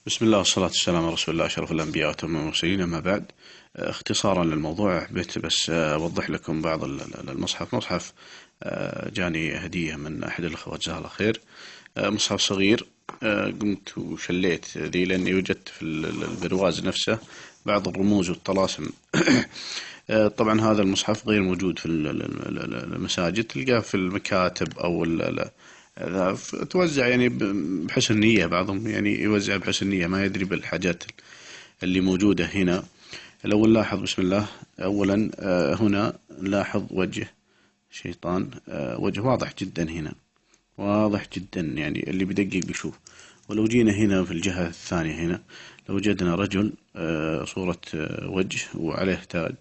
بسم الله والصلاة والسلام على رسول الله أشرف الأنبياء وأتم المرسلين. أما بعد، اختصارا للموضوع حبيت بس أوضح لكم بعض المصحف. مصحف جاني هدية من أحد الأخوة جزاه الله خير. مصحف صغير. قمت وشليت ذي لأني وجدت في البرواز نفسه بعض الرموز والطلاسم. طبعا هذا المصحف غير موجود في المساجد، تلقاه في المكاتب أو توزع يعني بحسن نية. بعضهم يعني يوزع بحسن نية، ما يدري بالحاجات اللي موجودة هنا. الأول لاحظ بسم الله. أولا هنا لاحظ وجه شيطان، وجه واضح جدا هنا، واضح جدا يعني اللي بدقق بيشوف. ولو جينا هنا في الجهة الثانية هنا، لو وجدنا رجل صورة وجه وعليه تاج،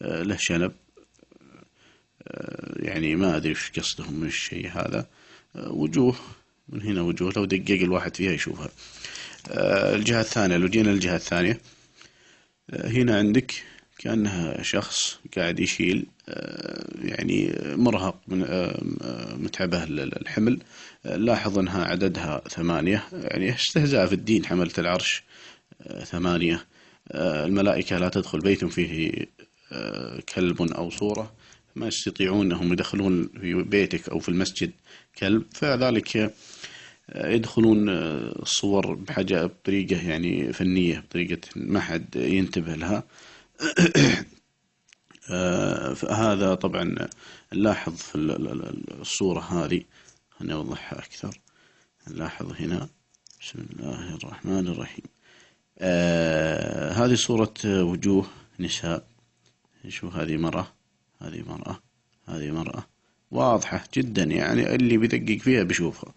له شنب، يعني ما أدري وش قصدهم من الشيء هذا. وجوه من هنا، وجوه لو دقق الواحد فيها يشوفها. الجهة الثانية، لو جينا الجهة الثانية، هنا عندك كأنها شخص قاعد يشيل، يعني مرهق من متعبة الحمل. لاحظ أنها عددها 8، يعني استهزاء في الدين. حملة العرش 8. الملائكة لا تدخل بيت فيه كلب أو صورة، ما يستطيعون أنهم يدخلون في بيتك أو في المسجد كلب، فذلك يدخلون الصور بحاجة بطريقة يعني فنية، بطريقة ما حد ينتبه لها. فهذا طبعا نلاحظ في الصورة هذه. خليني أوضحها أكثر. نلاحظ هنا بسم الله الرحمن الرحيم. هذه صورة وجوه نساء. شوف، هذه مرأة، هذه مرأة، هذه مرأة، واضحة جدا، يعني اللي بيدقق فيها بيشوفها.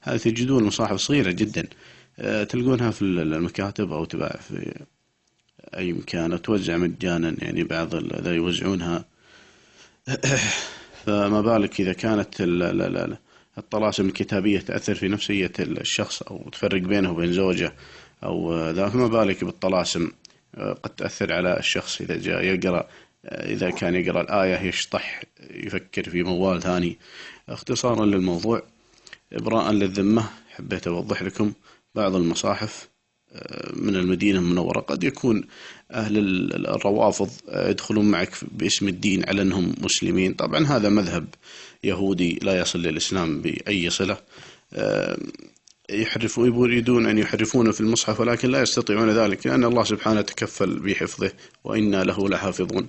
هذه تجدون المصاحف صغيرة جدا، تلقونها في المكاتب أو تباع في أي مكان، أو توزع مجانا، يعني بعض ذا يوزعونها. فما بالك إذا كانت الطلاسم الكتابية تأثر في نفسية الشخص أو تفرق بينه وبين زوجه أو ذا، فما بالك بالطلاسم قد تأثر على الشخص إذا جاء يقرأ. إذا كان يقرأ الآية يشطح، يفكر في موال ثاني. اختصارا للموضوع، إبراء للذمة، حبيت أوضح لكم بعض المصاحف من المدينة المنورة. قد يكون أهل الروافض يدخلون معك باسم الدين على أنهم مسلمين. طبعا هذا مذهب يهودي لا يصل للإسلام بأي صلة. يريدون أن يحرفون في المصحف، ولكن لا يستطيعون ذلك، لأن الله سبحانه تكفل بحفظه وإنا له لحافظون.